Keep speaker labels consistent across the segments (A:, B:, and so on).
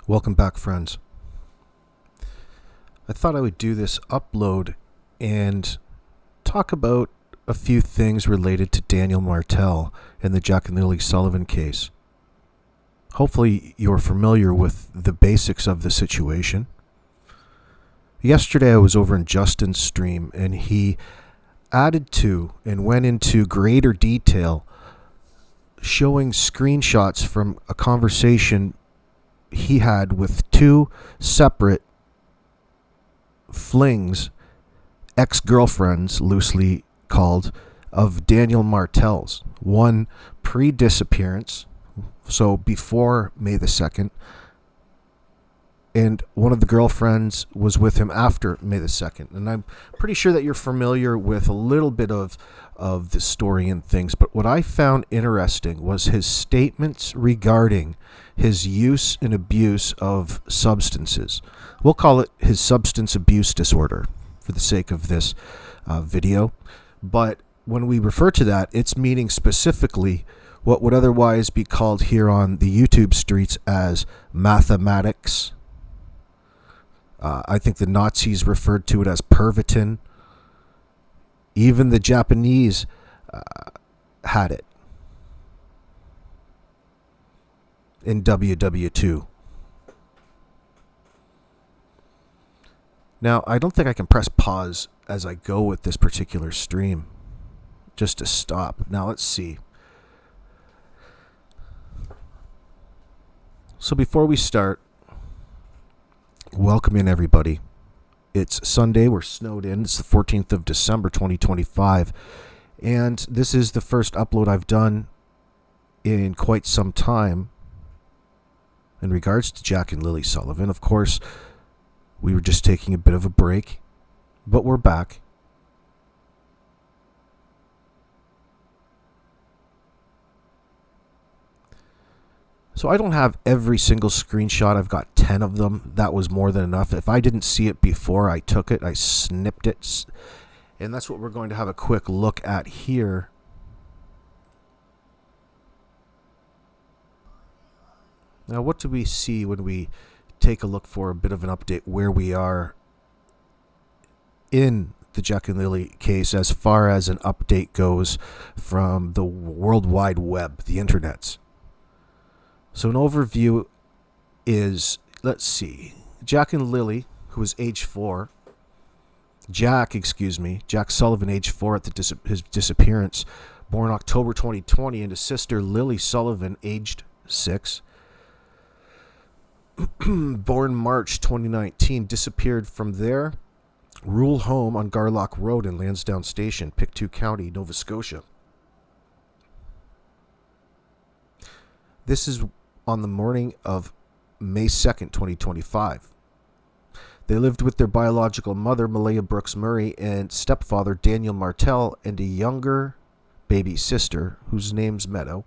A: Welcome back, friends. I thought I would do this upload and talk about a few things related to Daniel Martell and the Jack and Lily Sullivan case. Hopefully you're familiar with the basics of the situation. Yesterday I was over in Justin's stream and he added to and went into greater detail showing screenshots from a conversation he had with two separate flings, ex-girlfriends loosely called, of Daniel Martell's. One pre-disappearance, so before May the 2nd, and one of the girlfriends was with him after May the 2nd. And I'm pretty sure that you're familiar with a little bit of the story and things, but what I found interesting was his statements regarding his use and abuse of substances. We'll call it his substance abuse disorder for the sake of this video. But when we refer to that, it's meaning specifically what would otherwise be called here on the YouTube streets as mathematics. I think the Nazis referred to it as pervitin. Even the Japanese had it in WW2. Now, I don't think I can press pause as I go with this particular stream, just to stop. Now, let's see. So before we start, welcome in everybody. It's Sunday, we're snowed in. It's the 14th of December 2025, and this is the first upload I've done in quite some time in regards to Jack and Lily Sullivan. Of course, we were just taking a bit of a break, but we're back. So I don't have every single screenshot. I've got 10 of them. That was more than enough. If I didn't see it before I took it, I snipped it. And that's what we're going to have a quick look at here. Now, what do we see when we take a look for a bit of an update where we are in the Jack and Lily case as far as an update goes from the World Wide Web, the internets? So an overview is, let's see, Jack and Lily, who was age 4, Jack Sullivan, age 4 at his disappearance, born October 2020, and his sister Lily Sullivan, aged 6, born March 2019, disappeared from their rural home on Garlock Road in Lansdowne Station, Pictou County, Nova Scotia. This is on the morning of May 2nd, 2025. They lived with their biological mother, Malaya Brooks Murray, and stepfather, Daniel Martell, and a younger baby sister, whose name's Meadow.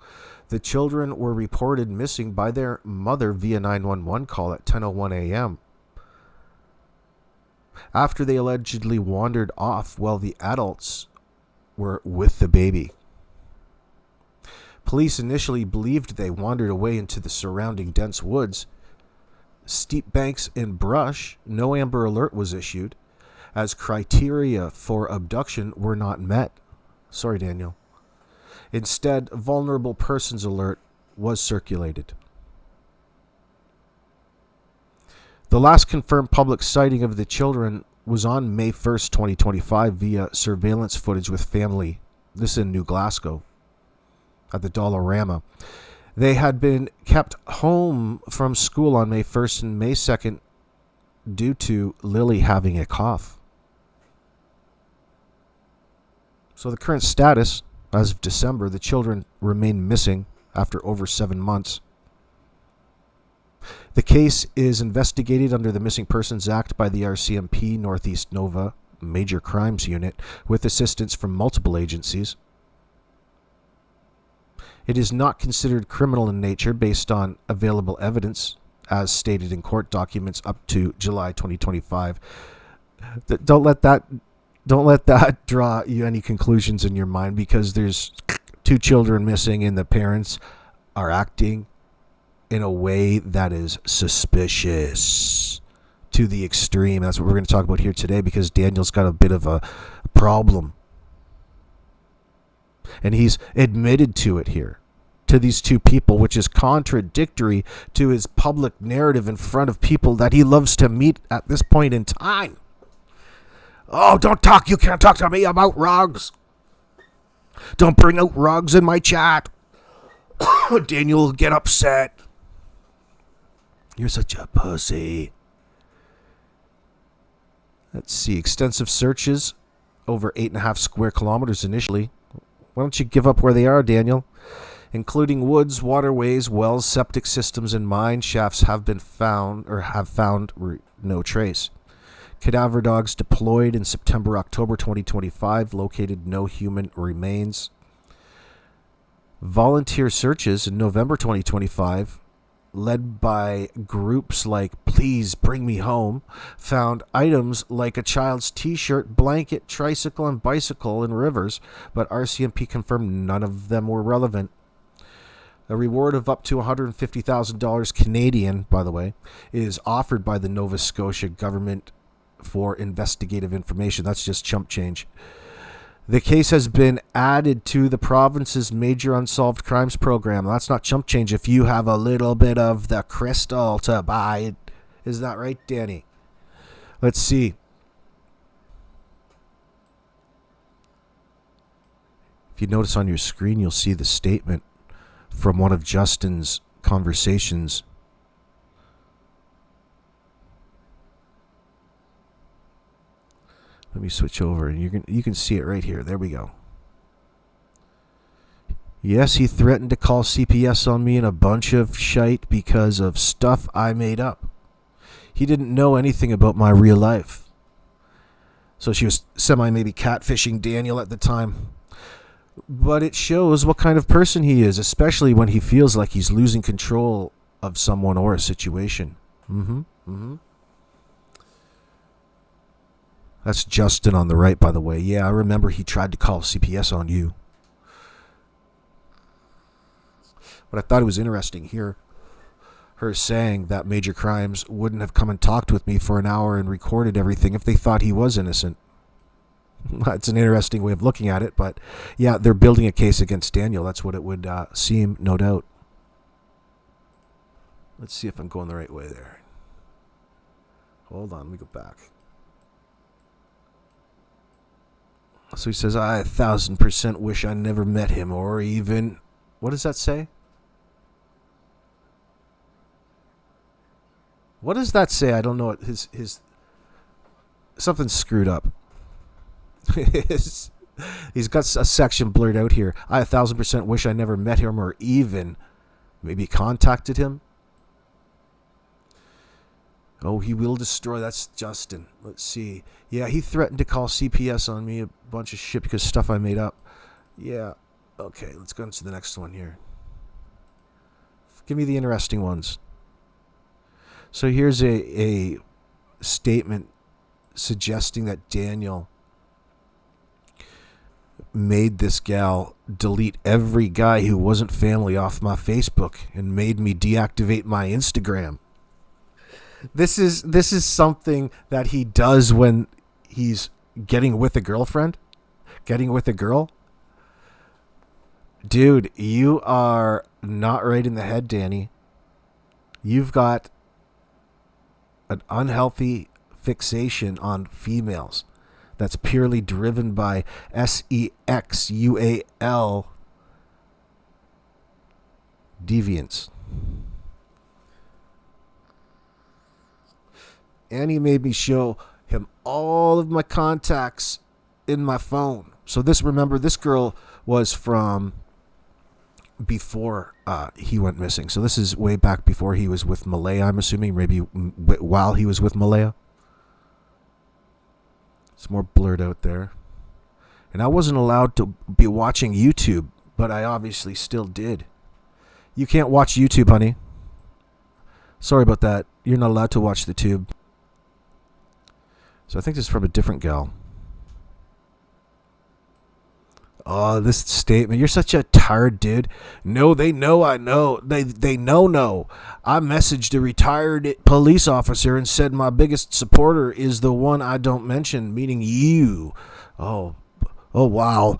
A: The children were reported missing by their mother via 911 call at 10:01 a.m. after they allegedly wandered off while the adults were with the baby. Police initially believed they wandered away into the surrounding dense woods, steep banks, and brush. No Amber Alert was issued, as criteria for abduction were not met. Sorry, Daniel. Instead, Vulnerable Persons Alert was circulated. The last confirmed public sighting of the children was on May 1st, 2025 via surveillance footage with family. This in New Glasgow at the Dollarama. They had been kept home from school on May 1st and May 2nd due to Lily having a cough. So the current status, as of December, the children remain missing after over 7 months. The case is investigated under the Missing Persons Act by the RCMP Northeast Nova Major Crimes Unit with assistance from multiple agencies. It is not considered criminal in nature based on available evidence, as stated in court documents up to July 2025. Don't let that draw you any conclusions in your mind, because there's 2 children missing and the parents are acting in a way that is suspicious to the extreme. That's what we're going to talk about here today, because Daniel's got a bit of a problem. And he's admitted to it here, to these two people, which is contradictory to his public narrative in front of people that he loves to meet at this point in time. Oh, don't talk. You can't talk to me about rugs. Don't bring out rugs in my chat. Daniel will get upset. You're such a pussy. Let's see. Extensive searches over 8.5 square kilometers initially. Why don't you give up where they are, Daniel? Including woods, waterways, wells, septic systems, and mine shafts have found no trace. Cadaver dogs deployed in September, October 2025 located no human remains. Volunteer searches in November 2025, led by groups like Please Bring Me Home, found items like a child's t-shirt, blanket, tricycle, and bicycle in rivers, but RCMP confirmed none of them were relevant. A reward of up to $150,000 Canadian, by the way, is offered by the Nova Scotia government for investigative information. That's just chump change. The case has been added to the province's major unsolved crimes program. That's not chump change if you have a little bit of the crystal to buy. Is that right, Danny? Let's see. If you notice on your screen, you'll see the statement from one of Justin's conversations. Let me switch over, and you can see it right here. There we go. Yes, he threatened to call CPS on me and a bunch of shite because of stuff I made up. He didn't know anything about my real life. So she was maybe catfishing Daniel at the time. But it shows what kind of person he is, especially when he feels like he's losing control of someone or a situation. That's Justin on the right, by the way. Yeah, I remember he tried to call CPS on you. But I thought it was interesting here, her saying that Major Crimes wouldn't have come and talked with me for an hour and recorded everything if they thought he was innocent. It's an interesting way of looking at it, but yeah, they're building a case against Daniel. That's what it would seem, no doubt. Let's see if I'm going the right way there. Hold on, let me go back. So he says, I 1,000% wish I never met him, or even... What does that say? What does that say? I don't know. His something's screwed up. He's got a section blurred out here. I 1,000% wish I never met him, or even maybe contacted him. Oh, he will destroy. That's Justin. Let's see. Yeah, he threatened to call CPS on me, a bunch of shit because stuff I made up. Yeah. Okay, let's go into the next one here. Give me the interesting ones. So here's a statement suggesting that Daniel made this gal delete every guy who wasn't family off my Facebook and made me deactivate my Instagram. This is something that he does when he's getting with a girlfriend, getting with a girl. Dude, you are not right in the head, Danny. You've got an unhealthy fixation on females that's purely driven by sexual deviance. And he made me show him all of my contacts in my phone. So remember, this girl was from before he went missing. So this is way back before he was with Malaya, I'm assuming. Maybe while he was with Malaya. It's more blurred out there. And I wasn't allowed to be watching YouTube, but I obviously still did. You can't watch YouTube, honey. Sorry about that. You're not allowed to watch the tube. So I think this is from a different gal. Oh, this statement. You're such a tired dude. No, they know I know. They know no. I messaged a retired police officer and said my biggest supporter is the one I don't mention, meaning you. Oh, oh wow.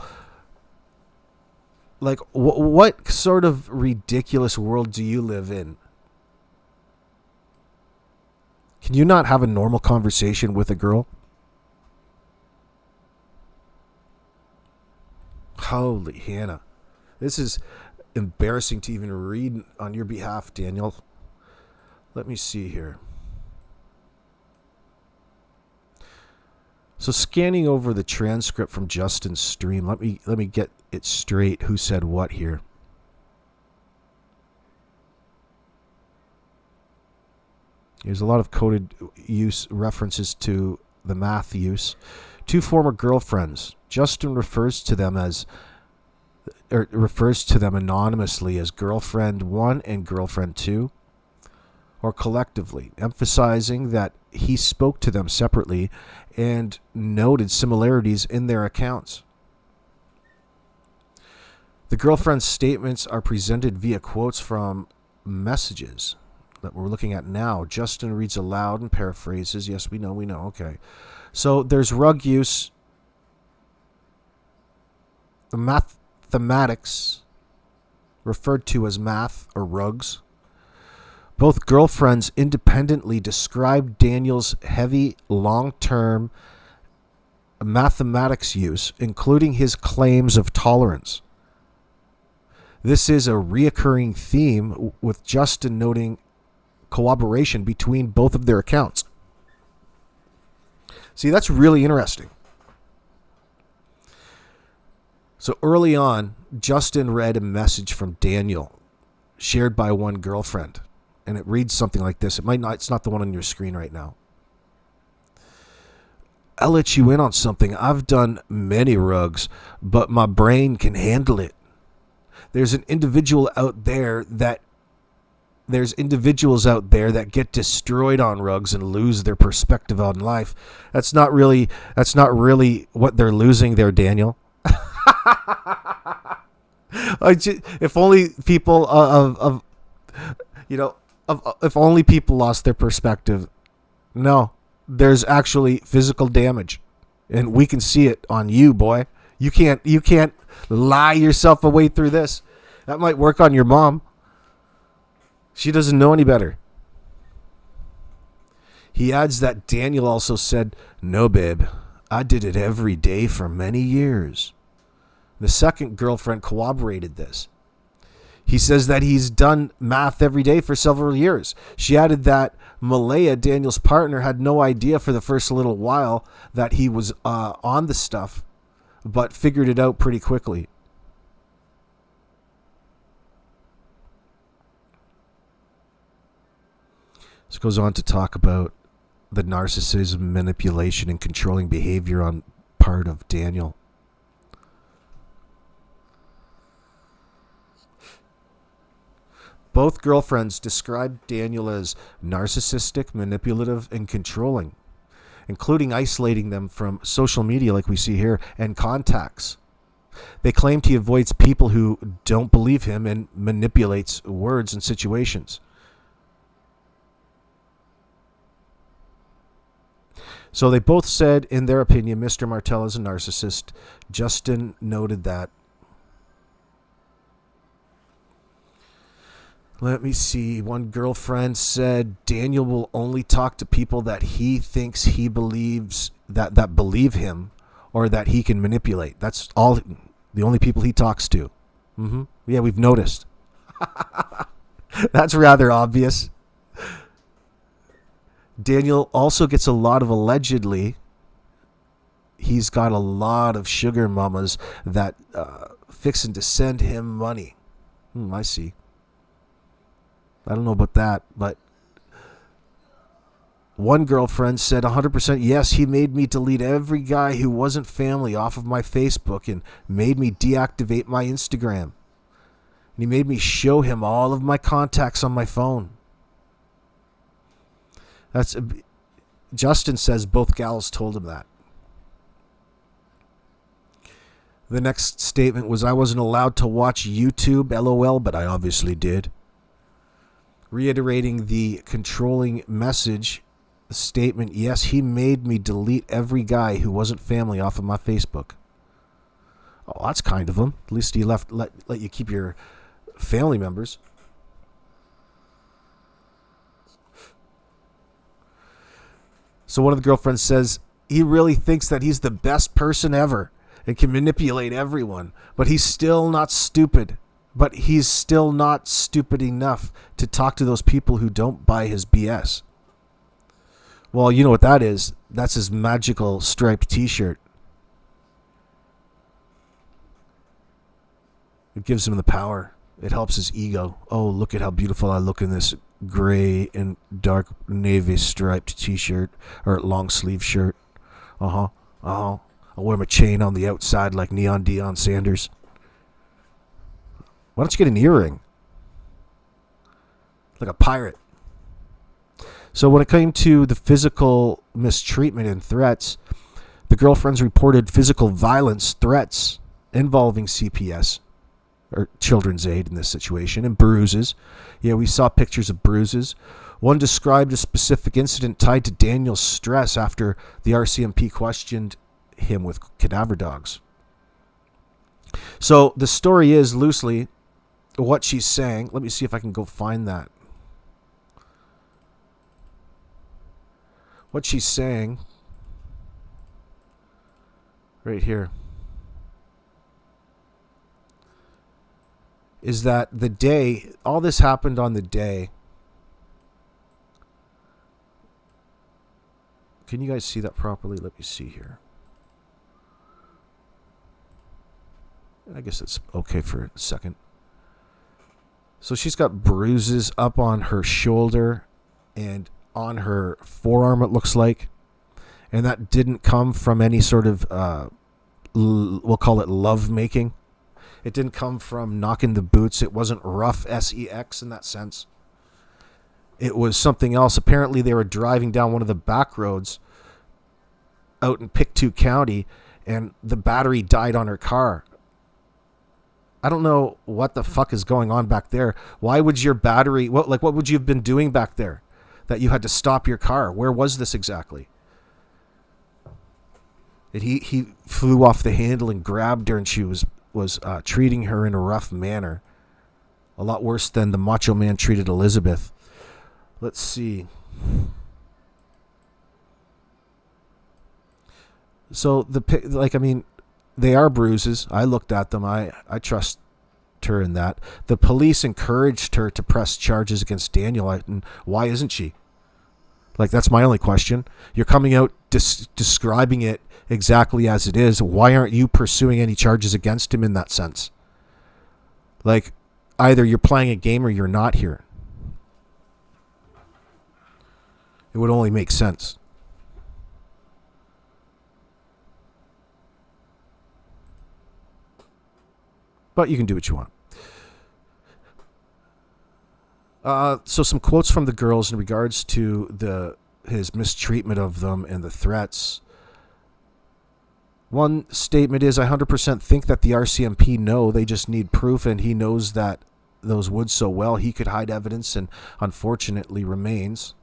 A: Like, what sort of ridiculous world do you live in? Can you not have a normal conversation with a girl? Holy Hannah. This is embarrassing to even read on your behalf, Daniel. Let me see here. So scanning over the transcript from Justin's stream, let me get it straight who said what here. There's a lot of coded use references to the math use. Two former girlfriends. Justin refers to them anonymously as girlfriend 1 and girlfriend 2, or collectively, emphasizing that he spoke to them separately and noted similarities in their accounts. The girlfriend's statements are presented via quotes from messages that we're looking at now. Justin reads aloud and paraphrases. Yes, we know. Okay. So there's rug use, the mathematics, referred to as math or rugs. Both girlfriends independently described Daniel's heavy, long-term mathematics use, including his claims of tolerance. This is a reoccurring theme, with Justin noting cooperation between both of their accounts. See, that's really interesting. So early on, Justin read a message from Daniel shared by one girlfriend, and it reads something like this. It's not the one on your screen right now. I'll let you in on something. I've done many rugs, but my brain can handle it. There's individuals out there that get destroyed on rugs and lose their perspective on life. That's not really what they're losing there, Daniel. If only people if only people lost their perspective. No, there's actually physical damage, and we can see it on you, boy. You can't lie yourself away through this. That might work on your mom. She doesn't know any better. He adds that Daniel also said, "No, babe, I did it every day for many years." The second girlfriend corroborated this. He says that he's done math every day for several years. She added that Malaya, Daniel's partner, had no idea for the first little while that he was on the stuff, but figured it out pretty quickly. This goes on to talk about the narcissism, manipulation, and controlling behavior on part of Daniel. Both girlfriends described Daniel as narcissistic, manipulative, and controlling, including isolating them from social media like we see here and contacts. They claimed he avoids people who don't believe him and manipulates words and situations. So they both said, in their opinion, Mr. Martell is a narcissist. Justin noted that. Let me see. One girlfriend said Daniel will only talk to people that he thinks he believes that believe him, or that he can manipulate. That's all. The only people he talks to. Yeah, we've noticed. That's rather obvious. Daniel also gets a lot of allegedly. He's got a lot of sugar mamas that fixing to send him money. I see. I don't know about that, but one girlfriend said 100% yes, he made me delete every guy who wasn't family off of my Facebook and made me deactivate my Instagram. And he made me show him all of my contacts on my phone. Justin says both gals told him that. The next statement was, I wasn't allowed to watch YouTube, LOL, but I obviously did. Reiterating the controlling message statement, yes, he made me delete every guy who wasn't family off of my Facebook. Oh, that's kind of him. At least he let you keep your family members. So one of the girlfriends says, he really thinks that he's the best person ever and can manipulate everyone, but he's still not stupid. But he's still not stupid enough to talk to those people who don't buy his BS. Well, you know what that is? That's his magical striped t-shirt. It gives him the power. It helps his ego. Oh, look at how beautiful I look in this gray and dark navy striped t-shirt or long sleeve shirt. I'll wear my chain on the outside like Neon Deion Sanders. Why don't you get an earring? Like a pirate. So when it came to the physical mistreatment and threats, the girlfriends reported physical violence threats involving CPS, or Children's Aid in this situation, and bruises. Yeah, we saw pictures of bruises. One described a specific incident tied to Daniel's stress after the RCMP questioned him with cadaver dogs. So the story is loosely what she's saying. Let me see if I can go find that. What she's saying right here is that the day, all this happened on the day. Can you guys see that properly? Let me see here. I guess it's okay for a second. So she's got bruises up on her shoulder and on her forearm, it looks like. And that didn't come from any sort of, we'll call it love making. It didn't come from knocking the boots. It wasn't rough sex in that sense. It was something else. Apparently they were driving down one of the back roads out in Pictou County, and the battery died on her car. I don't know what the fuck is going on back there. Why would your battery, what would you have been doing back there that you had to stop your car? Where was this exactly? And he flew off the handle and grabbed her, and she was treating her in a rough manner. A lot worse than the Macho Man treated Elizabeth. Let's see. So they are bruises. I looked at them. I trust her in that. The police encouraged her to press charges against Daniel. And why isn't she? That's my only question. You're coming out describing it exactly as it is. Why aren't you pursuing any charges against him in that sense? Either you're playing a game or you're not here. It would only make sense. But you can do what you want. So some quotes from the girls in regards to his mistreatment of them and the threats. One statement is, I 100% think that the RCMP know, they just need proof, and he knows that those woods so well he could hide evidence and unfortunately remains.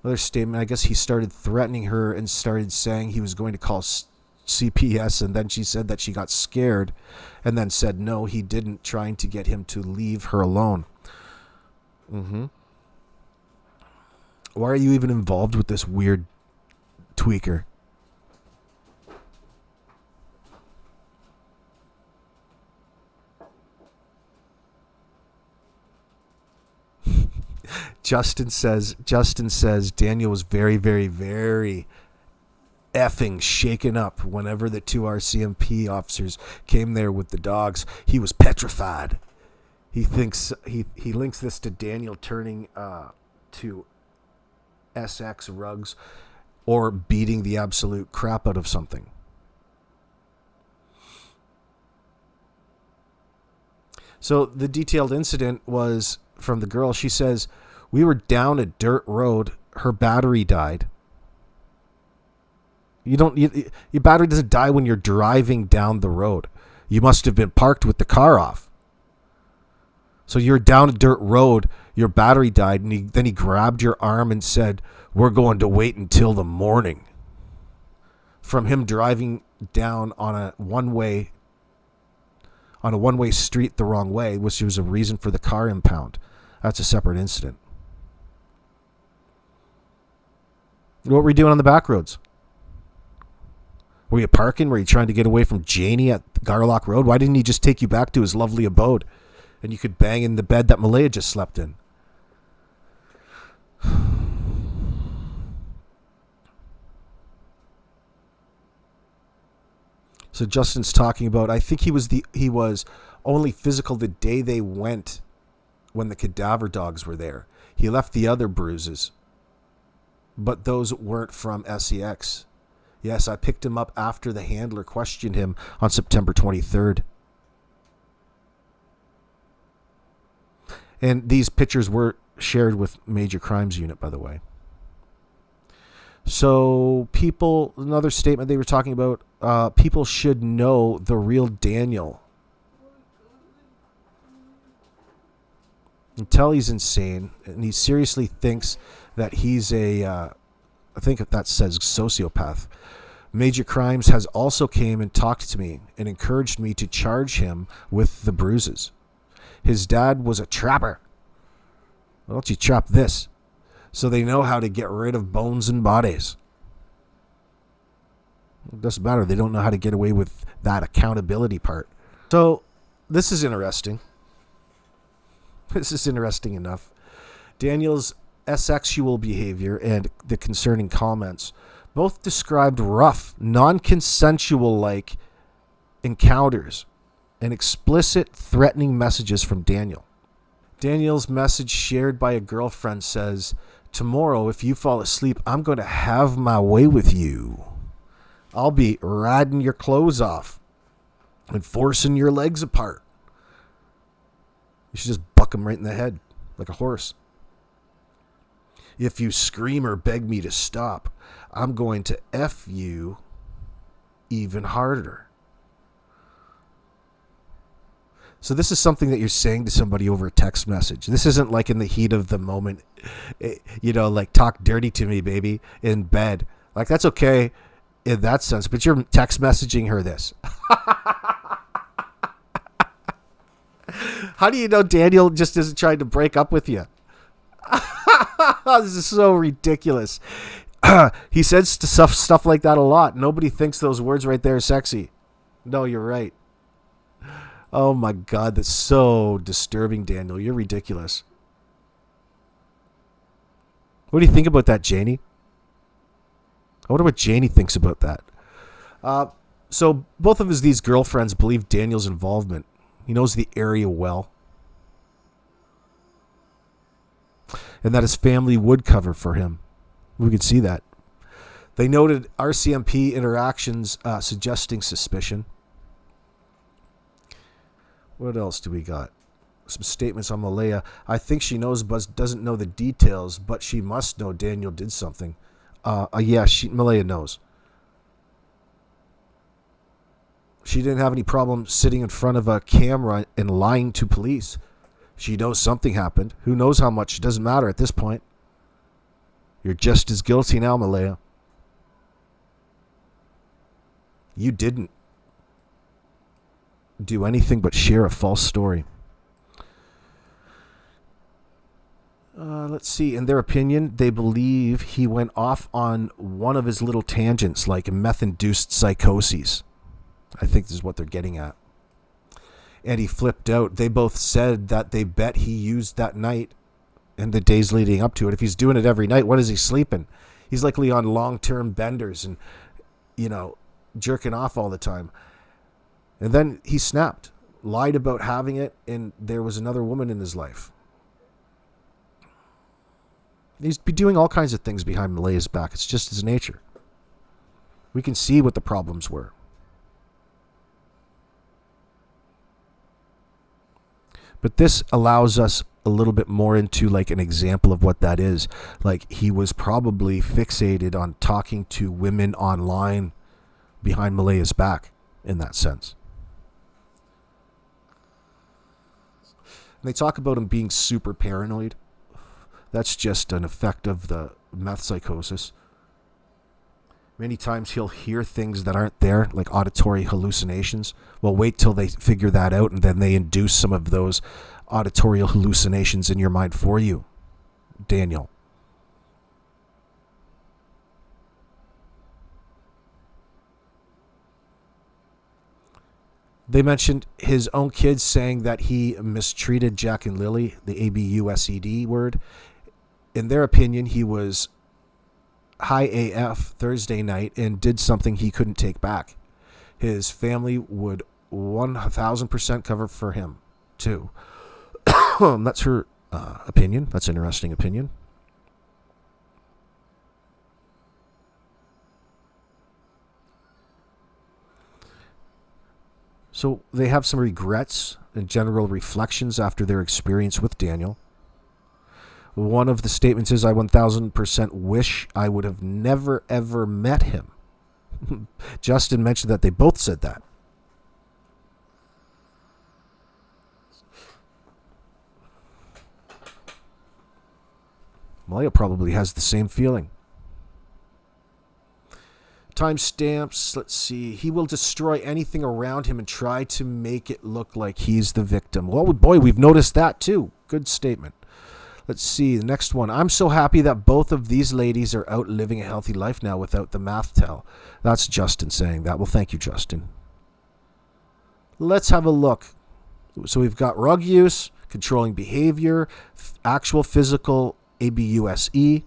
A: Another statement, I guess he started threatening her and started saying he was going to call CPS, and then she said that she got scared and then said no, he didn't, trying to get him to leave her alone. Why are you even involved with this weird tweaker? Justin says Daniel was very, very, very effing shaken up whenever the two RCMP officers came there with the dogs. He was petrified. He thinks he links this to Daniel turning to SX rugs or beating the absolute crap out of something. So the detailed incident was from the girl. She says, we were down a dirt road her battery died. Your battery doesn't die when you're driving down the road. You must have been parked with the car off. So you're down a dirt road, your battery died, and then he grabbed your arm and said, "We're going to wait until the morning." From him driving down on a one-way street the wrong way, which was a reason for the car impound. That's a separate incident. What were you doing on the back roads? Were you parking? Were you trying to get away from Janie at Garlock Road? Why didn't he just take you back to his lovely abode? And you could bang in the bed that Malaya just slept in. So Justin's talking about, I think he was only physical the day they went when the cadaver dogs were there. He left the other bruises, but those weren't from SEX. Yes, I picked him up after the handler questioned him on September 23rd. And these pictures were shared with Major Crimes Unit, by the way. So another statement they were talking about, people should know the real Daniel. Until he's insane, and he seriously thinks that he's I think that says sociopath. Major Crimes has also came and talked to me and encouraged me to charge him with the bruises. His dad was a trapper. Why don't you trap this? So they know how to get rid of bones and bodies. It doesn't matter. They don't know how to get away with that accountability part. So this is interesting. This is interesting enough. Daniel's asexual behavior and the concerning comments both described rough, non-consensual-like encounters and explicit, threatening messages from Daniel. Daniel's message shared by a girlfriend says, "Tomorrow, if you fall asleep, I'm going to have my way with you. I'll be riding your clothes off and forcing your legs apart. You should just buck him right in the head like a horse. If you scream or beg me to stop, I'm going to F you even harder." So this is something that you're saying to somebody over a text message. This isn't like in the heat of the moment, like talk dirty to me, baby, in bed. Like that's okay in that sense, but you're text messaging her this. How do you know Daniel just isn't trying to break up with you? This is so ridiculous. He says stuff like that a lot. Nobody thinks those words right there are sexy. No, you're right. Oh my God, that's so disturbing, Daniel. You're ridiculous. What do you think about that, Janie? I wonder what Janie thinks about that. So both of these girlfriends believe Daniel's involvement. He knows the area well. And that his family would cover for him. We could see that. They noted RCMP interactions suggesting suspicion. What else do we got? Some statements on Malaya. I think she knows but doesn't know the details, but she must know Daniel did something. Malaya knows. She didn't have any problem sitting in front of a camera and lying to police. She knows something happened. Who knows how much? It doesn't matter at this point. You're just as guilty now, Malaya. You didn't do anything but share a false story. Let's see. In their opinion, they believe he went off on one of his little tangents, like meth-induced psychoses. I think this is what they're getting at. And he flipped out. They both said that they bet he used that night and the days leading up to it. If he's doing it every night, when is he sleeping? He's likely on long-term benders and, jerking off all the time. And then he snapped, lied about having it, and there was another woman in his life. He's be doing all kinds of things behind Malaya's back. It's just his nature. We can see what the problems were. But this allows us a little bit more into like an example of what that is. Like he was probably fixated on talking to women online behind Malaya's back in that sense. And they talk about him being super paranoid. That's just an effect of the meth psychosis. Many times he'll hear things that aren't there, like auditory hallucinations. Well, wait till they figure that out, and then they induce some of those auditory hallucinations in your mind for you, Daniel. They mentioned his own kids saying that he mistreated Jack and Lily, the ABUSED word. In their opinion, he was high AF Thursday night and did something he couldn't take back. His family would 1,000% cover for him, too. That's her opinion. That's an interesting opinion. So they have some regrets and general reflections after their experience with Daniel. One of the statements is, I 1,000% wish I would have never, ever met him. Justin mentioned that they both said that. Malaya probably has the same feeling. Timestamps, let's see. He will destroy anything around him and try to make it look like he's the victim. Well, boy, we've noticed that too. Good statement. Let's see, the next one. I'm so happy that both of these ladies are out living a healthy life now without the Martell. That's Justin saying that. Well, thank you, Justin. Let's have a look. So we've got rug use, controlling behavior, actual physical ABUSE.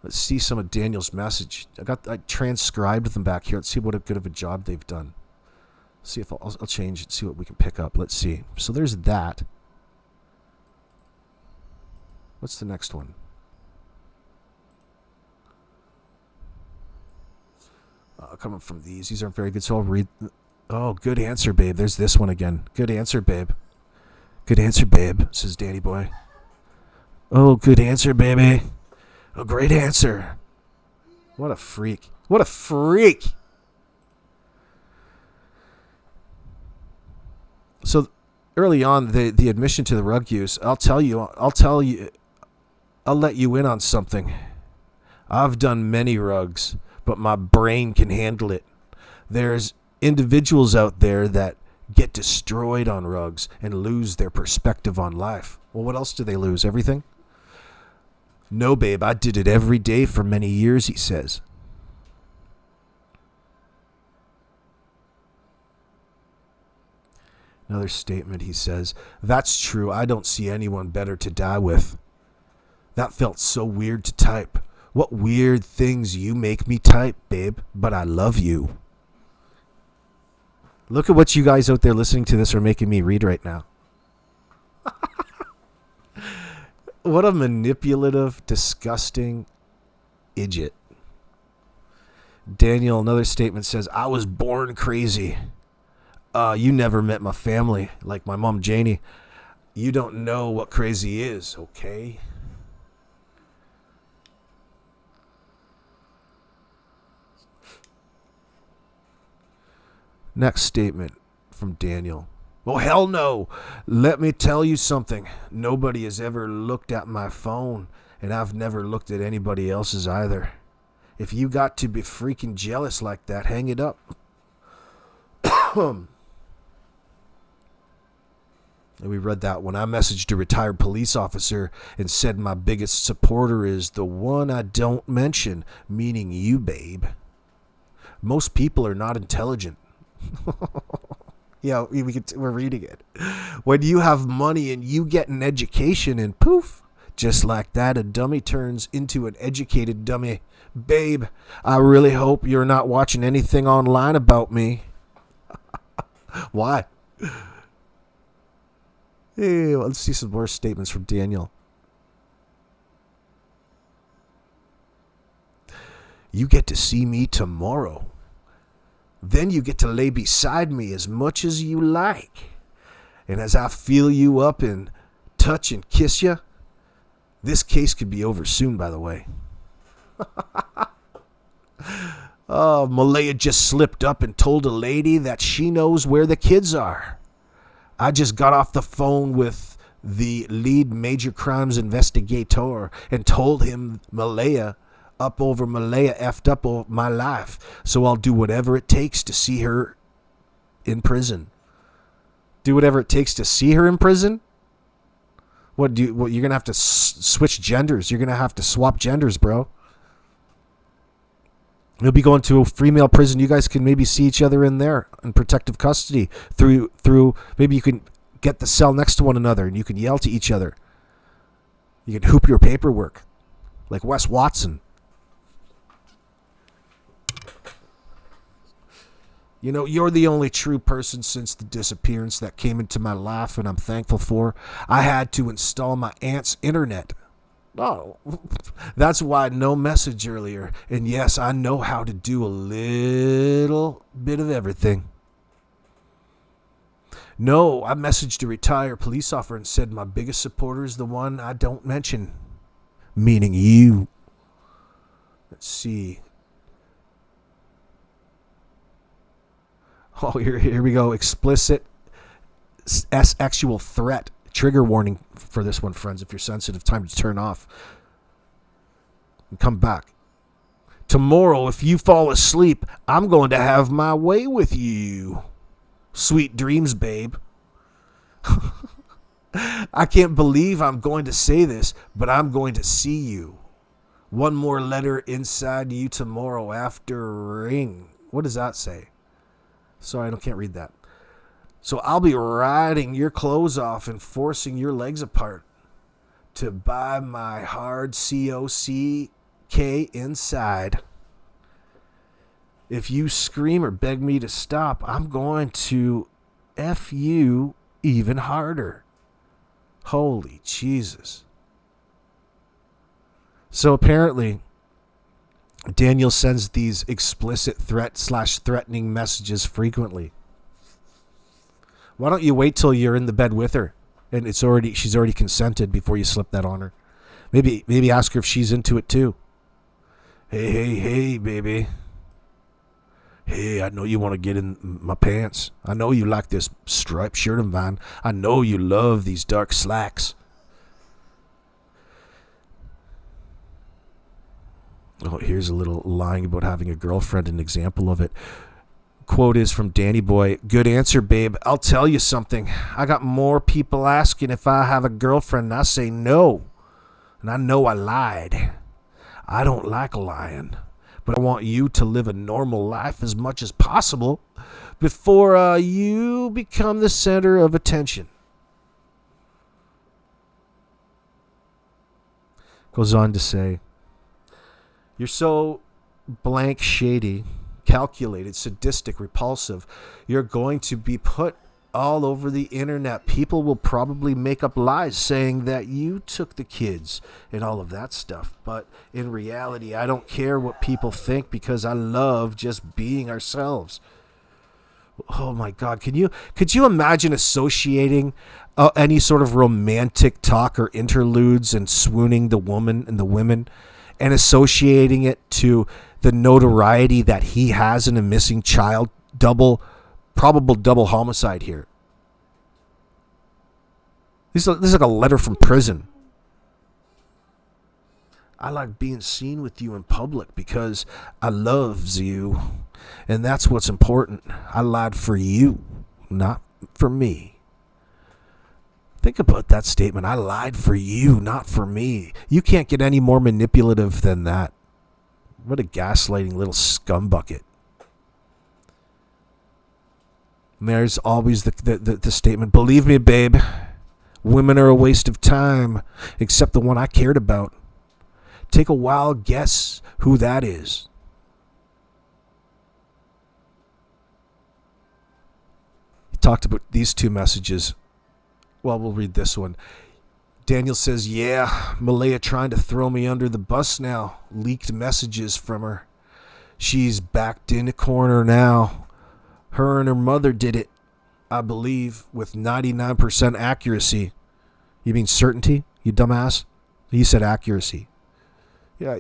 A: Let's see some of Daniel's message. I transcribed them back here. Let's see what a good of a job they've done. See if I'll change it. See what we can pick up. Let's see. So there's that. What's the next one? Coming from these aren't very good. So I'll read. Oh, good answer, babe. There's this one again. Good answer, babe. Good answer, babe, says Danny boy. Oh, good answer, baby. A great answer. What a freak. What a freak. So early on, the admission to the rug use, I'll let you in on something. I've done many rugs, but my brain can handle it. There's individuals out there that get destroyed on rugs and lose their perspective on life. Well, what else do they lose? Everything? No, babe, I did it every day for many years, he says. Another statement, he says, that's true. I don't see anyone better to die with. That felt so weird to type. What weird things you make me type, babe, but I love you. Look at what you guys out there listening to this are making me read right now. What a manipulative, disgusting idiot. Daniel, another statement says, I was born crazy. You never met my family, like my mom, Janie. You don't know what crazy is, okay? Next statement from Daniel. Oh, hell no. Let me tell you something. Nobody has ever looked at my phone, and I've never looked at anybody else's either. If you got to be freaking jealous like that, hang it up. And we read that when I messaged a retired police officer and said my biggest supporter is the one I don't mention, meaning you, babe. Most people are not intelligent. Yeah, we're reading it. When you have money and you get an education and poof, just like that, a dummy turns into an educated dummy. Babe, I really hope you're not watching anything online about me. Why? Hey, let's see some more statements from Daniel. You get to see me tomorrow. Then you get to lay beside me as much as you like. And as I feel you up and touch and kiss you, this case could be over soon, by the way. Oh, Malaya just slipped up and told a lady that she knows where the kids are. I just got off the phone with the lead major crimes investigator and told him Malaya effed up my life. So I'll do whatever it takes to see her in prison. Do whatever it takes to see her in prison? What you're going to have to switch genders. You're going to have to swap genders, bro. You'll be going to a female prison. You guys can maybe see each other in there in protective custody through maybe you can get the cell next to one another and you can yell to each other. You can hoop your paperwork like Wes Watson. You know, you're the only true person since the disappearance that came into my life, and I'm thankful for. I had to install my aunt's internet. Oh, that's why no message earlier. And yes, I know how to do a little bit of everything. No, I messaged a retired police officer and said my biggest supporter is the one I don't mention, meaning you. Let's see. Oh, here we go. Explicit sexual threat. Trigger warning for this one, friends. If you're sensitive, time to turn off. And come back. Tomorrow, if you fall asleep, I'm going to have my way with you. Sweet dreams, babe. I can't believe I'm going to say this, but I'm going to see you. One more letter inside you tomorrow after ring. What does that say? Sorry, I can't read that. So I'll be riding your clothes off and forcing your legs apart to buy my hard COCK inside. If you scream or beg me to stop, I'm going to F you even harder. Holy Jesus. So apparently, Daniel sends these explicit threatening messages frequently. Why don't you wait till you're in the bed with her and she's already consented before you slip that on her? Maybe ask her if she's into it too. Hey, baby. Hey, I know you want to get in my pants. I know you like this striped shirt of mine. I know you love these dark slacks. Oh, here's a little lying about having a girlfriend, an example of it. Quote is from Danny Boy. Good answer, babe. I'll tell you something. I got more people asking if I have a girlfriend, and I say no. And I know I lied. I don't like lying. But I want you to live a normal life as much as possible before you become the center of attention. Goes on to say, you're so blank shady, calculated, sadistic, repulsive. You're going to be put all over the internet. People will probably make up lies saying that you took the kids and all of that stuff. But in reality, I don't care what people think because I love just being ourselves. Oh my God. Could you imagine associating any sort of romantic talk or interludes and swooning the woman and the women and associating it to the notoriety that he has in a missing child? Probable double homicide here. This is like a letter from prison. I like being seen with you in public because I loves you. And that's what's important. I lied for you, not for me. Think about that statement. I lied for you, not for me. You can't get any more manipulative than that. What a gaslighting little scumbucket. And there's always the statement, believe me, babe, women are a waste of time, except the one I cared about. Take a wild guess who that is. He talked about these two messages. Well, we'll read this one. Daniel says, yeah, Malaya trying to throw me under the bus now. Leaked messages from her. She's backed in a corner now. Her and her mother did it, I believe, with 99% accuracy. You mean certainty, you dumbass? You said accuracy. Yeah,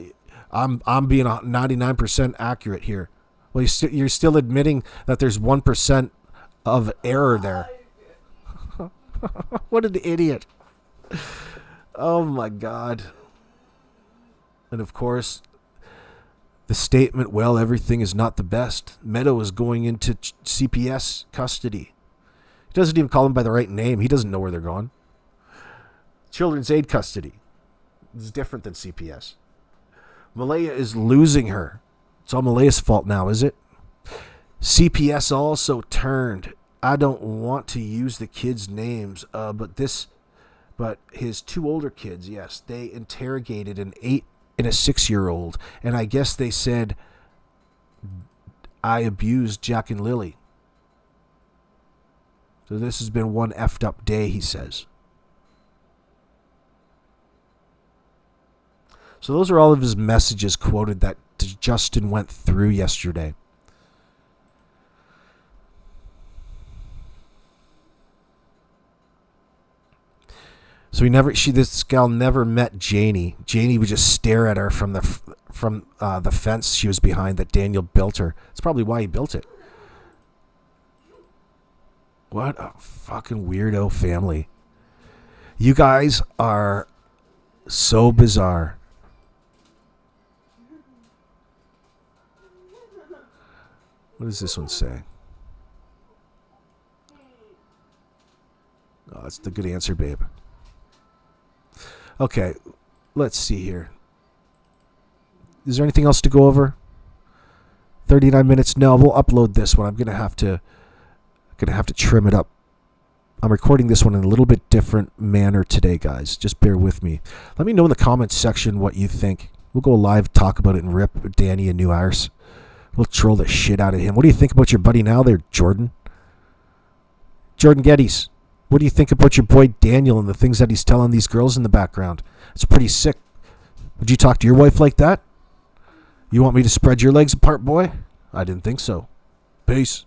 A: I'm being 99% accurate here. Well, you're still admitting that there's 1% of error there. What an idiot. Oh my God. And of course, the statement, well, everything is not the best. Meadow is going into CPS custody. He doesn't even call them by the right name. He doesn't know where they're going. Children's aid custody. It's different than CPS. Malaya is losing her. It's all Malaya's fault now, is it? CPS also turned. I don't want to use the kids' names, but his two older kids, yes, they interrogated an 8 and a 6-year-old, and I guess they said I abused Jack and Lily. So this has been one effed up day, he says. So those are all of his messages quoted that Justin went through yesterday. So this gal never met Janie. Janie would just stare at her from the fence she was behind that Daniel built her. That's probably why he built it. What a fucking weirdo family. You guys are so bizarre. What does this one say? Oh, that's the good answer, babe. Okay, let's see here. Is there anything else to go over? 39 minutes? No, we'll upload this one. I'm gonna have to trim it up. I'm recording this one in a little bit different manner today, guys. Just bear with me. Let me know in the comments section what you think. We'll go live, talk about it, and rip Danny a new arse. We'll troll the shit out of him. What do you think about your buddy now there, Jordan? Jordan Geddes. What do you think about your boy Daniel and the things that he's telling these girls in the background? It's pretty sick. Would you talk to your wife like that? You want me to spread your legs apart, boy? I didn't think so. Peace.